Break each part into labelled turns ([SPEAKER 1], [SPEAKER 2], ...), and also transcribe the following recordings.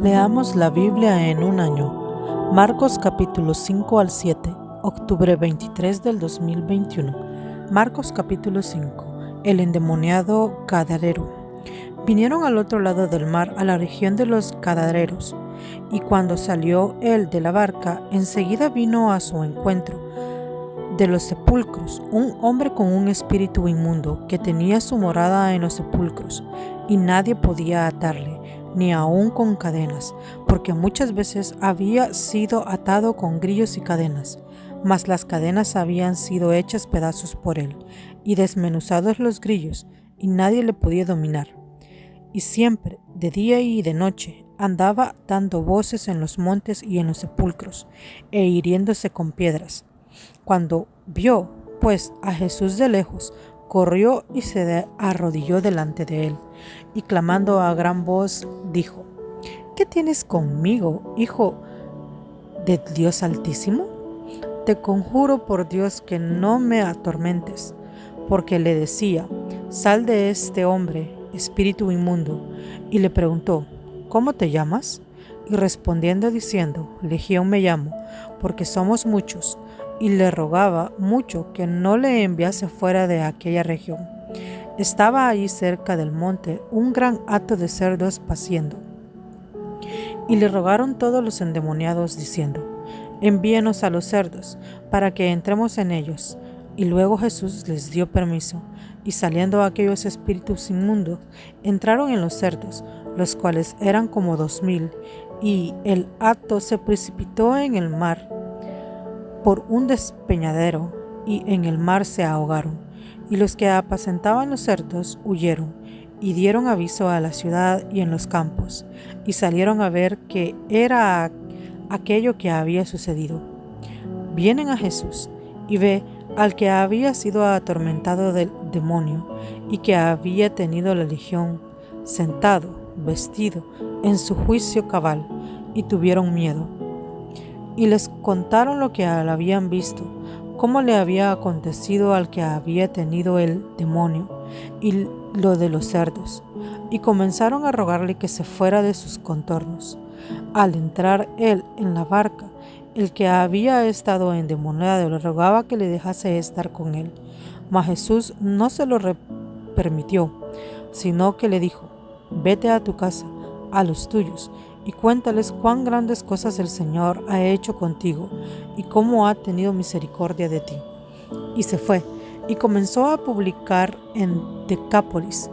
[SPEAKER 1] Leamos la Biblia en un año. Marcos capítulo 5 al 7, octubre 23 del 2021. Marcos capítulo 5. El endemoniado Gadareno. Vinieron al otro lado del mar, a la región de los Gadarenos, y cuando salió él de la barca, enseguida vino a su encuentro de los sepulcros un hombre con un espíritu inmundo que tenía su morada en los sepulcros, y nadie podía atarle, ni aun con cadenas, porque muchas veces había sido atado con grillos y cadenas, mas las cadenas habían sido hechas pedazos por él, y desmenuzados los grillos, y nadie le podía dominar. Y siempre, de día y de noche, andaba dando voces en los montes y en los sepulcros, e hiriéndose con piedras. Cuando vio, pues, a Jesús de lejos, corrió y se arrodilló delante de él, y clamando a gran voz, dijo: ¿Qué tienes conmigo, Hijo de Dios Altísimo? Te conjuro por Dios que no me atormentes. Porque le decía: Sal de este hombre, espíritu inmundo. Y le preguntó: ¿Cómo te llamas? Y respondiendo diciendo: Legión me llamo, porque somos muchos. Y le rogaba mucho que no le enviase fuera de aquella región. Estaba allí cerca del monte un gran hato de cerdos paciendo. Y le rogaron todos los endemoniados diciendo: Envíenos a los cerdos, para que entremos en ellos. Y luego Jesús les dio permiso, y saliendo aquellos espíritus inmundos, entraron en los cerdos, los cuales eran como 2000, y el hato se precipitó en el mar por un despeñadero, y en el mar se ahogaron. Y los que apacentaban los cerdos huyeron, y dieron aviso a la ciudad y en los campos, y salieron a ver qué era aquello que había sucedido. Vienen a Jesús, y ve al que había sido atormentado del demonio, y que había tenido la legión, sentado, vestido, en su juicio cabal, y tuvieron miedo. Y les contaron lo que habían visto, cómo le había acontecido al que había tenido el demonio, y lo de los cerdos, y comenzaron a rogarle que se fuera de sus contornos. Al entrar él en la barca, el que había estado endemoniado le rogaba que le dejase estar con él, mas Jesús no se lo permitió, sino que le dijo: Vete a tu casa, a los tuyos, y cuéntales cuán grandes cosas el Señor ha hecho contigo, y cómo ha tenido misericordia de ti. Y se fue, y comenzó a publicar en Decápolis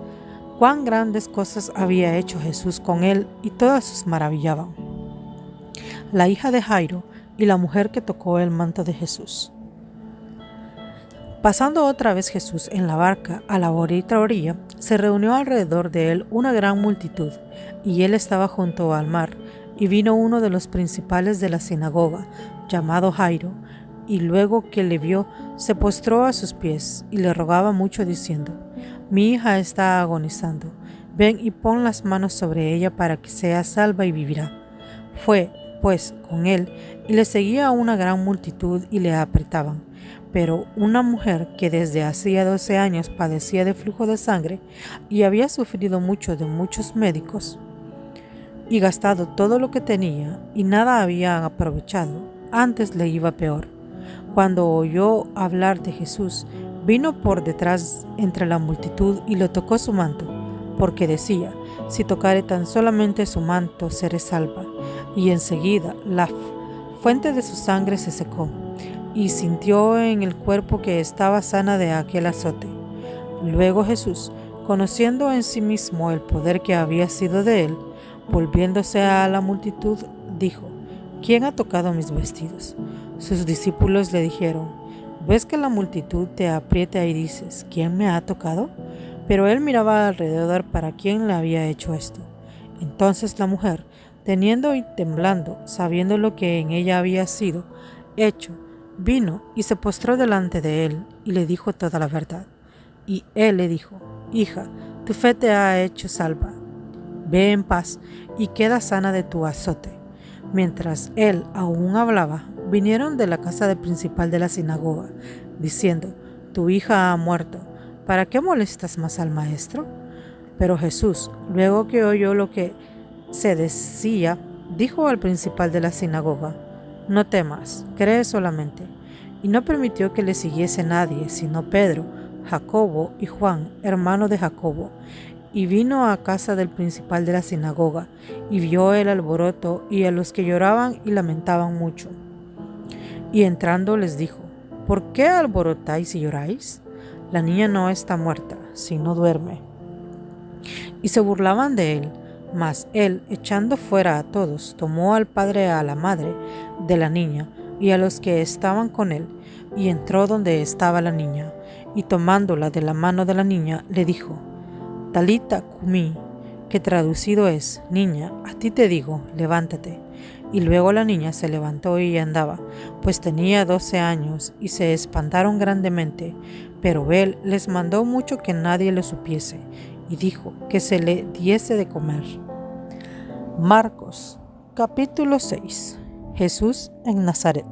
[SPEAKER 1] cuán grandes cosas había hecho Jesús con él, y todas sus maravillaban. La hija de Jairo y la mujer que tocó el manto de Jesús. Pasando otra vez Jesús en la barca a la otra orilla, se reunió alrededor de él una gran multitud, y él estaba junto al mar, y vino uno de los principales de la sinagoga, llamado Jairo, y luego que le vio, se postró a sus pies, y le rogaba mucho diciendo: Mi hija está agonizando, ven y pon las manos sobre ella para que sea salva y vivirá. Fue, pues, con él, y le seguía una gran multitud y le apretaban. Pero una mujer que desde hacía 12 años padecía de flujo de sangre y había sufrido mucho de muchos médicos y gastado todo lo que tenía y nada había aprovechado, antes le iba peor. Cuando oyó hablar de Jesús, vino por detrás entre la multitud y le tocó su manto, porque decía: Si tocare tan solamente su manto, seré salva. Y enseguida la fuente de su sangre se secó, y sintió en el cuerpo que estaba sana de aquel azote. Luego Jesús, conociendo en sí mismo el poder que había sido de él, volviéndose a la multitud, dijo: ¿Quién ha tocado mis vestidos? Sus discípulos le dijeron: ¿Ves que la multitud te aprieta y dices: ¿Quién me ha tocado? Pero él miraba alrededor para quién le había hecho esto. Entonces la mujer, teniendo y temblando, sabiendo lo que en ella había sido hecho, vino y se postró delante de él y le dijo toda la verdad. Y él le dijo: Hija, tu fe te ha hecho salva. Ve en paz y queda sana de tu azote. Mientras él aún hablaba, vinieron de la casa del principal de la sinagoga, diciendo: Tu hija ha muerto, ¿para qué molestas más al maestro? Pero Jesús, luego que oyó lo que se decía, dijo al principal de la sinagoga: no temas, cree solamente. Y no permitió que le siguiese nadie, sino Pedro, Jacobo y Juan, hermano de Jacobo. Y vino a casa del principal de la sinagoga, y vio el alboroto y a los que lloraban y lamentaban mucho. Y entrando les dijo: ¿por qué alborotáis y lloráis? La niña no está muerta, sino duerme. Y se burlaban de él. Mas él, echando fuera a todos, tomó al padre y a la madre de la niña y a los que estaban con él, y entró donde estaba la niña, y tomándola de la mano de la niña, le dijo: Talita cumi, que traducido es: niña, a ti te digo, levántate. Y luego la niña se levantó y andaba, pues tenía 12 años, y se espantaron grandemente. Pero él les mandó mucho que nadie lo supiese, y dijo que se le diese de comer. Marcos, capítulo 6. Jesús en Nazaret.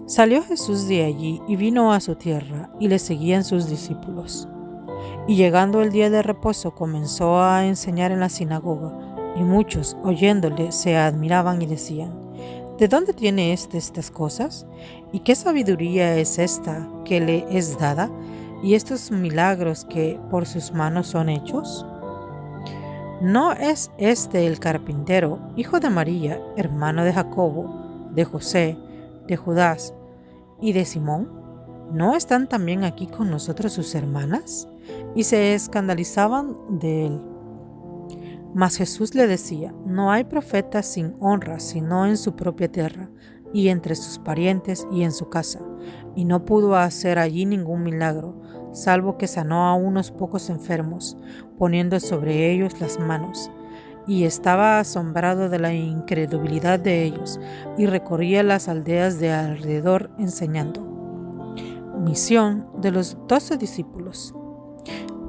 [SPEAKER 1] Salió Jesús de allí y vino a su tierra, y le seguían sus discípulos. Y llegando el día de reposo, comenzó a enseñar en la sinagoga, y muchos, oyéndole, se admiraban y decían: ¿de dónde tiene estas cosas? ¿Y qué sabiduría es esta que le es dada? ¿Y estos milagros que por sus manos son hechos? ¿No es este el carpintero, hijo de María, hermano de Jacobo, de José, de Judas y de Simón? ¿No están también aquí con nosotros sus hermanas? Y se escandalizaban de él. Mas Jesús le decía: no hay profeta sin honra sino en su propia tierra, y entre sus parientes y en su casa. Y no pudo hacer allí ningún milagro, salvo que sanó a unos pocos enfermos, poniendo sobre ellos las manos. Y estaba asombrado de la incredulidad de ellos, y recorría las aldeas de alrededor enseñando. Misión de los 12 discípulos.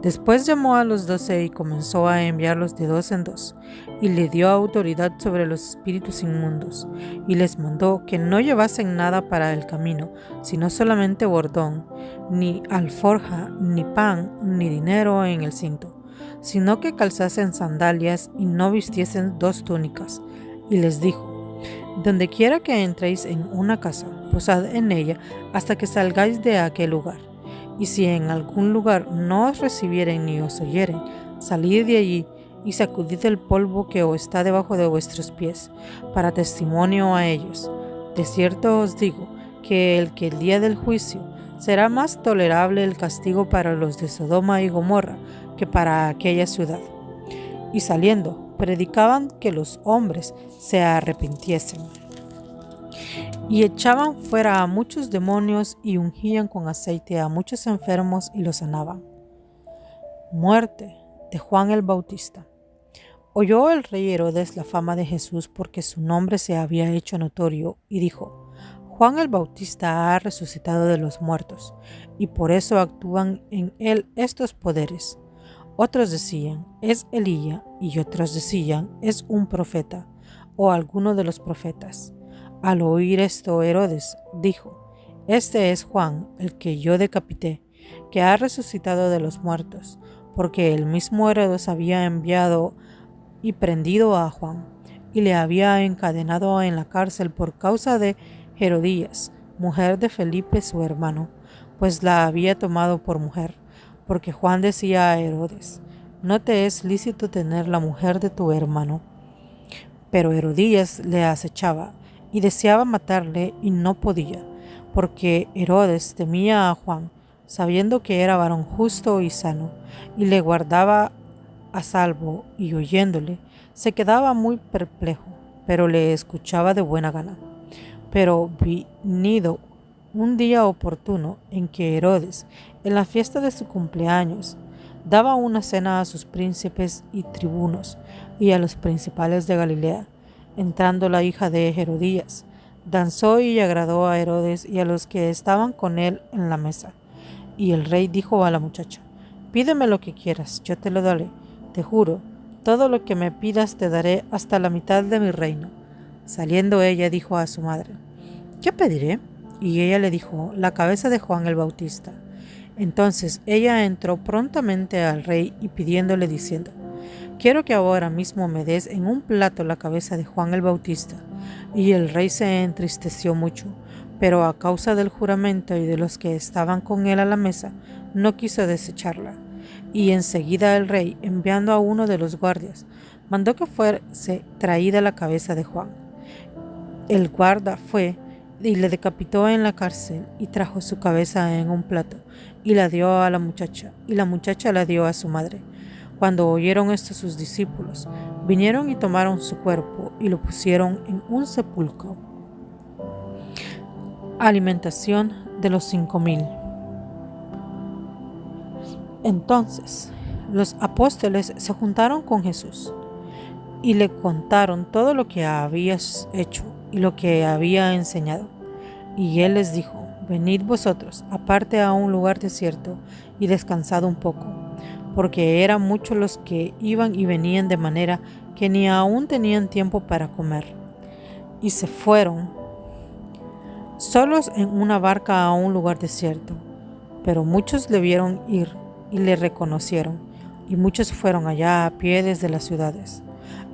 [SPEAKER 1] Después llamó a los 12 y comenzó a enviarlos de 2 en 2, y le dio autoridad sobre los espíritus inmundos, y les mandó que no llevasen nada para el camino, sino solamente bordón, ni alforja, ni pan, ni dinero en el cinto, sino que calzasen sandalias y no vistiesen 2 túnicas. Y les dijo: donde quiera que entréis en una casa, posad en ella hasta que salgáis de aquel lugar. Y si en algún lugar no os recibieren ni os oyeren, salid de allí y sacudid el polvo que os está debajo de vuestros pies, para testimonio a ellos. De cierto os digo que el día del juicio será más tolerable el castigo para los de Sodoma y Gomorra que para aquella ciudad. Y saliendo, predicaban que los hombres se arrepintiesen. Y echaban fuera a muchos demonios y ungían con aceite a muchos enfermos y los sanaban. Muerte de Juan el Bautista. Oyó el rey Herodes la fama de Jesús porque su nombre se había hecho notorio, y dijo: Juan el Bautista ha resucitado de los muertos, y por eso actúan en él estos poderes. Otros decían: es Elías, y otros decían: es un profeta, o alguno de los profetas. Al oír esto, Herodes dijo: este es Juan, el que yo decapité, que ha resucitado de los muertos, porque el mismo Herodes había enviado y prendido a Juan, y le había encadenado en la cárcel por causa de Herodías, mujer de Felipe su hermano, pues la había tomado por mujer, porque Juan decía a Herodes: no te es lícito tener la mujer de tu hermano. Pero Herodías le acechaba y deseaba matarle, y no podía, porque Herodes temía a Juan, sabiendo que era varón justo y sano, y le guardaba a salvo, y oyéndole se quedaba muy perplejo, pero le escuchaba de buena gana. Pero venido un día oportuno en que Herodes, en la fiesta de su cumpleaños, daba una cena a sus príncipes y tribunos y a los principales de Galilea, entrando la hija de Herodías, danzó y agradó a Herodes y a los que estaban con él en la mesa. Y el rey dijo a la muchacha: pídeme lo que quieras, yo te lo daré. Te juro, todo lo que me pidas te daré, hasta la mitad de mi reino. Saliendo ella dijo a su madre: ¿qué pediré? Y ella le dijo: la cabeza de Juan el Bautista. Entonces ella entró prontamente al rey y pidiéndole, diciendo: quiero que ahora mismo me des en un plato la cabeza de Juan el Bautista. Y el rey se entristeció mucho, pero a causa del juramento y de los que estaban con él a la mesa, no quiso desecharla. Y enseguida el rey, enviando a uno de los guardias, mandó que fuese traída la cabeza de Juan. El guarda fue y le decapitó en la cárcel y trajo su cabeza en un plato y la dio a la muchacha, y la muchacha la dio a su madre. Cuando oyeron esto sus discípulos, vinieron y tomaron su cuerpo y lo pusieron en un sepulcro. Alimentación de los 5000. Entonces los apóstoles se juntaron con Jesús y le contaron todo lo que había hecho y lo que había enseñado. Y él les dijo: venid vosotros aparte a un lugar desierto y descansad un poco, porque eran muchos los que iban y venían, de manera que ni aún tenían tiempo para comer. Y se fueron solos en una barca a un lugar desierto. Pero muchos le vieron ir y le reconocieron, y muchos fueron allá a pie desde las ciudades,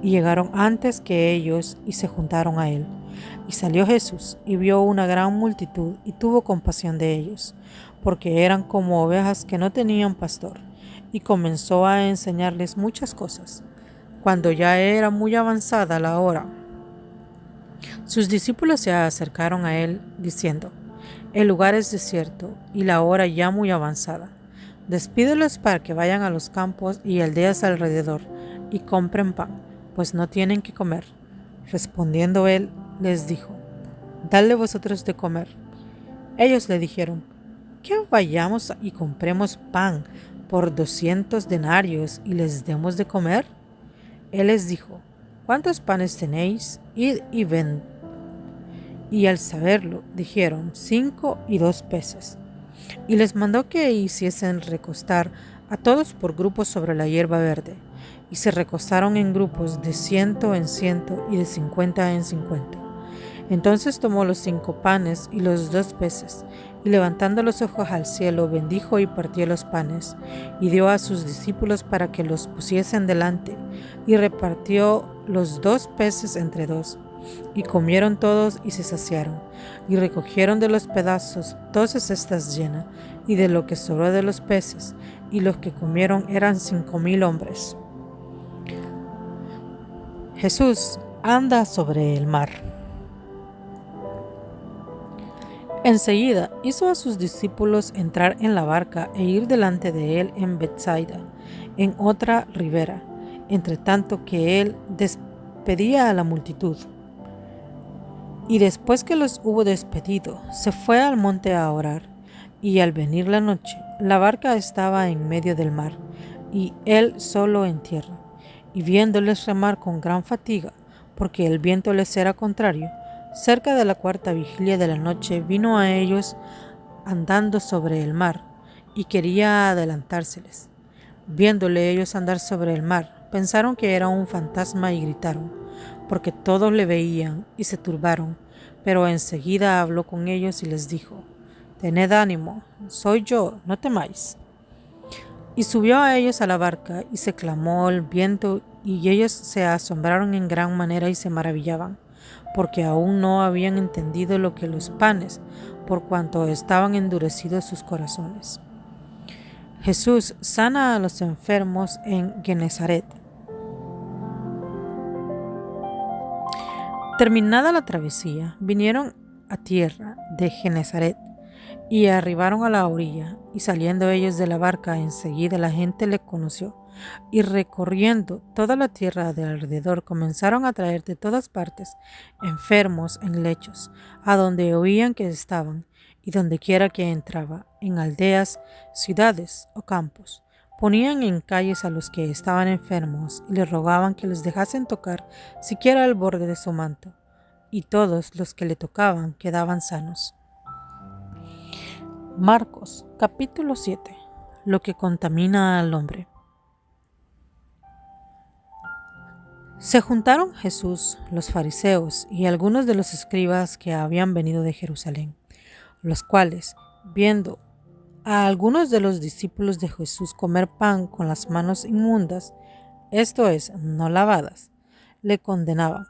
[SPEAKER 1] y llegaron antes que ellos y se juntaron a él. Y salió Jesús y vio una gran multitud y tuvo compasión de ellos, porque eran como ovejas que no tenían pastor, y comenzó a enseñarles muchas cosas. Cuando ya era muy avanzada la hora, sus discípulos se acercaron a él diciendo: el lugar es desierto y la hora ya muy avanzada. Despídelos para que vayan a los campos y aldeas alrededor y compren pan, pues no tienen que comer. Respondiendo él, les dijo: dadle vosotros de comer. Ellos le dijeron: ¿que vayamos y compremos pan por 200 denarios y les demos de comer? Él les dijo: ¿cuántos panes tenéis? Id y ved. Y al saberlo, dijeron: 5 y 2 peces. Y les mandó que hiciesen recostar a todos por grupos sobre la hierba verde. Y se recostaron en grupos de 100 en 100 y de 50 en 50. Entonces tomó los 5 panes y los 2 peces, y levantando los ojos al cielo, bendijo y partió los panes, y dio a sus discípulos para que los pusiesen delante, y repartió los 2 peces entre 2. Y comieron todos y se saciaron, y recogieron de los pedazos 12 cestas llenas, y de lo que sobró de los peces, y los que comieron eran 5000 hombres. Jesús anda sobre el mar. Enseguida hizo a sus discípulos entrar en la barca e ir delante de él en Betsaida, en otra ribera, entre tanto que él despedía a la multitud. Y después que los hubo despedido, se fue al monte a orar. Y al venir la noche, la barca estaba en medio del mar, y él solo en tierra. Y viéndoles remar con gran fatiga, porque el viento les era contrario, cerca de la 4ª vigilia de la noche vino a ellos andando sobre el mar, y quería adelantárseles. Viéndole ellos andar sobre el mar, pensaron que era un fantasma y gritaron, porque todos le veían y se turbaron. Pero enseguida habló con ellos y les dijo: tened ánimo, soy yo, no temáis. Y subió a ellos a la barca, y se clamó el viento, y ellos se asombraron en gran manera y se maravillaban, porque aún no habían entendido lo que los panes, por cuanto estaban endurecidos sus corazones. Jesús sana a los enfermos en Genesaret. Terminada la travesía, vinieron a tierra de Genesaret y arribaron a la orilla, y saliendo ellos de la barca, enseguida la gente le conoció, y recorriendo toda la tierra de alrededor comenzaron a traer de todas partes enfermos en lechos, a donde oían que estaban, y donde quiera que entraba, en aldeas, ciudades o campos. Ponían en calles a los que estaban enfermos y les rogaban que les dejasen tocar siquiera el borde de su manto, y todos los que le tocaban quedaban sanos. Marcos, capítulo 7. Lo que contamina al hombre. Se juntaron Jesús, los fariseos y algunos de los escribas que habían venido de Jerusalén, los cuales, viendo a algunos de los discípulos de Jesús comer pan con las manos inmundas, esto es, no lavadas, le condenaban,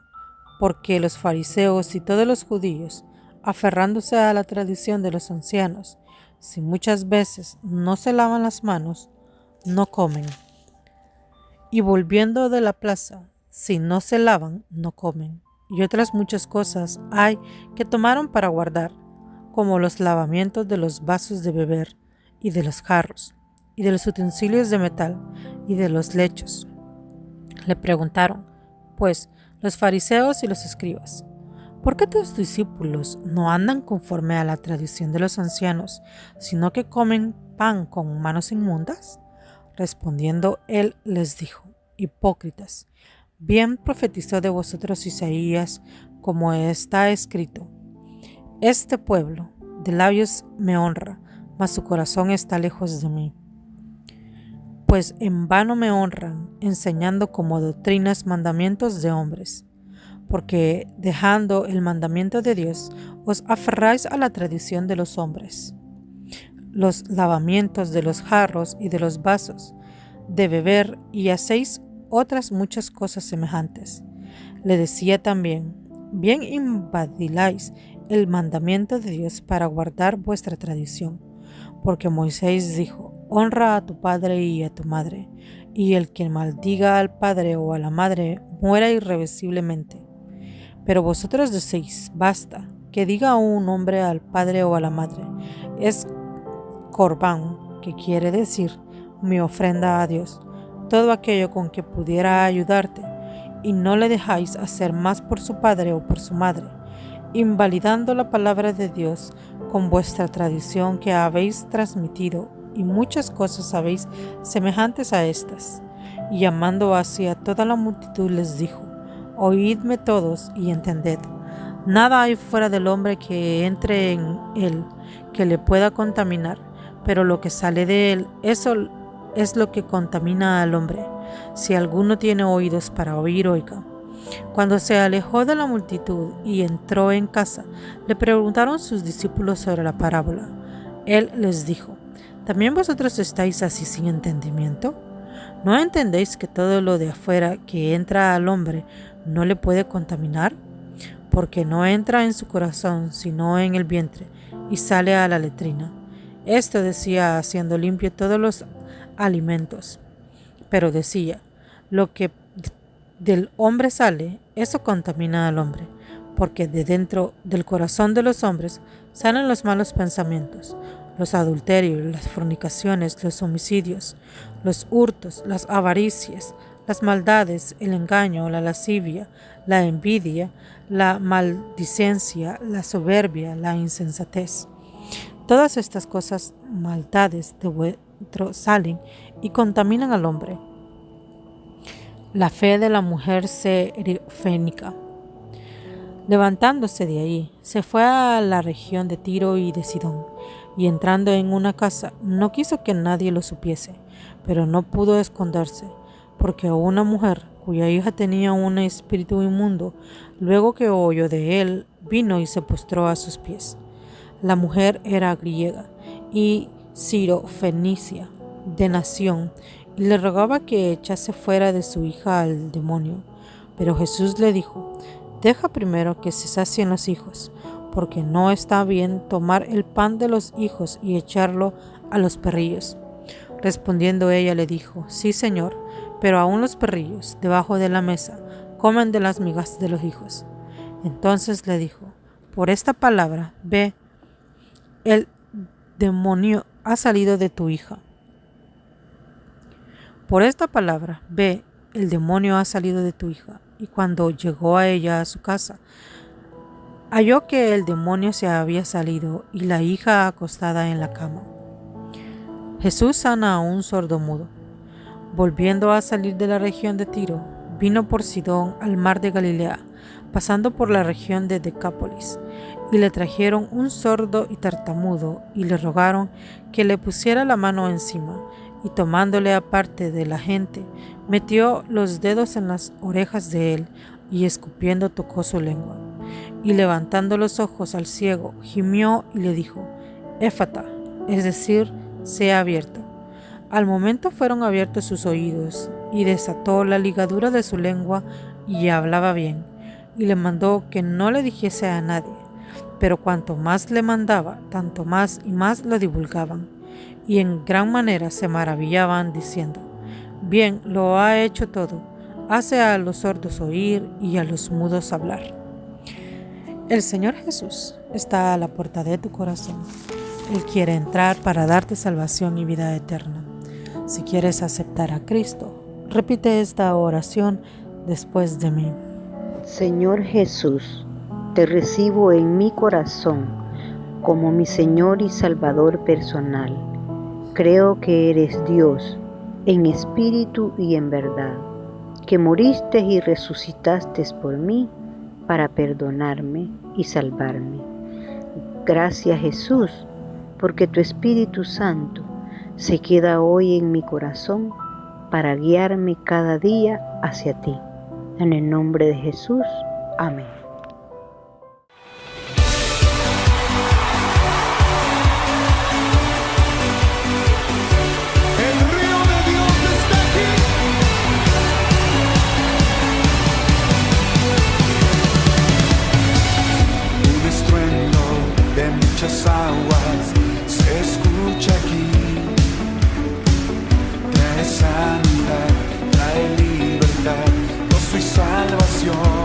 [SPEAKER 1] porque los fariseos y todos los judíos, aferrándose a la tradición de los ancianos, si muchas veces no se lavan las manos, no comen. Y volviendo de la plaza, si no se lavan, no comen. Y otras muchas cosas hay que tomaron para guardar, como los lavamientos de los vasos de beber, y de los jarros, y de los utensilios de metal, y de los lechos. Le preguntaron, pues, los fariseos y los escribas, ¿por qué tus discípulos no andan conforme a la tradición de los ancianos, sino que comen pan con manos inmundas? Respondiendo él les dijo, hipócritas, bien profetizó de vosotros Isaías, como está escrito, este pueblo de labios me honra, mas su corazón está lejos de mí. Pues en vano me honran, enseñando como doctrinas mandamientos de hombres, porque dejando el mandamiento de Dios, os aferráis a la tradición de los hombres, los lavamientos de los jarros y de los vasos de beber, y hacéis otras muchas cosas semejantes. Le decía también, bien invadiláis el mandamiento de Dios para guardar vuestra tradición, porque Moisés dijo, honra a tu padre y a tu madre, y el que maldiga al padre o a la madre muera irreversiblemente. Pero vosotros decís, basta, que diga un hombre al padre o a la madre, es corbán, que quiere decir mi ofrenda a Dios, todo aquello con que pudiera ayudarte, y no le dejáis hacer más por su padre o por su madre, invalidando la palabra de Dios con vuestra tradición que habéis transmitido, y muchas cosas sabéis semejantes a estas. Y llamando hacia toda la multitud les dijo, oídme todos y entended. Nada hay fuera del hombre que entre en él que le pueda contaminar, pero lo que sale de él, eso es lo que contamina al hombre. Si alguno tiene oídos para oír, oiga. Cuando se alejó de la multitud y entró en casa, le preguntaron sus discípulos sobre la parábola. Él les dijo, ¿también vosotros estáis así sin entendimiento? ¿No entendéis que todo lo de afuera que entra al hombre no le puede contaminar? Porque no entra en su corazón, sino en el vientre, y sale a la letrina. Esto decía haciendo limpio todos los alimentos. Pero decía, lo que del hombre sale, eso contamina al hombre, porque de dentro del corazón de los hombres salen los malos pensamientos, los adulterios, las fornicaciones, los homicidios, los hurtos, las avaricias, las maldades, el engaño, la lascivia, la envidia, la maldicencia, la soberbia, la insensatez. Todas estas cosas, maldades de dentro salen y contaminan al hombre. La fe de la mujer serofénica. Levantándose de allí, se fue a la región de Tiro y de Sidón, y entrando en una casa, no quiso que nadie lo supiese, pero no pudo esconderse, porque una mujer, cuya hija tenía un espíritu inmundo, luego que oyó de él, vino y se postró a sus pies. La mujer era griega y sirofenicia de nación, y le rogaba que echase fuera de su hija al demonio. Pero Jesús le dijo, deja primero que se sacien los hijos, porque no está bien tomar el pan de los hijos y echarlo a los perrillos. Respondiendo ella le dijo, sí, Señor, pero aún los perrillos, debajo de la mesa, comen de las migas de los hijos. Entonces le dijo, por esta palabra, ve, el demonio ha salido de tu hija. Por esta palabra, ve, el demonio ha salido de tu hija. Y cuando llegó a ella a su casa, halló que el demonio se había salido y la hija acostada en la cama. Jesús sana a un sordomudo. Volviendo a salir de la región de Tiro, vino por Sidón al mar de Galilea, pasando por la región de Decápolis, y le trajeron un sordo y tartamudo, y le rogaron que le pusiera la mano encima, y tomándole aparte de la gente, metió los dedos en las orejas de él, y escupiendo tocó su lengua. Y levantando los ojos al ciego, gimió y le dijo, Éfata, es decir, sea abierto. Al momento fueron abiertos sus oídos, y desató la ligadura de su lengua y hablaba bien, y le mandó que no le dijese a nadie. Pero cuanto más le mandaba, tanto más y más lo divulgaban, y en gran manera se maravillaban, diciendo: bien lo ha hecho todo, hace a los sordos oír y a los mudos hablar. El Señor Jesús está a la puerta de tu corazón. Él quiere entrar para darte salvación y vida eterna. Si quieres aceptar a Cristo, repite esta oración después de mí.
[SPEAKER 2] Señor Jesús, te recibo en mi corazón como mi Señor y Salvador personal. Creo que eres Dios, en espíritu y en verdad, que moriste y resucitaste por mí para perdonarme y salvarme. Gracias, Jesús, porque tu Espíritu Santo se queda hoy en mi corazón para guiarme cada día hacia ti. En el nombre de Jesús. Amén.
[SPEAKER 3] El río de Dios está aquí. Un estruendo de muchas aguas se escucha aquí. Trae sanidad, trae libertad, gozo y salvación.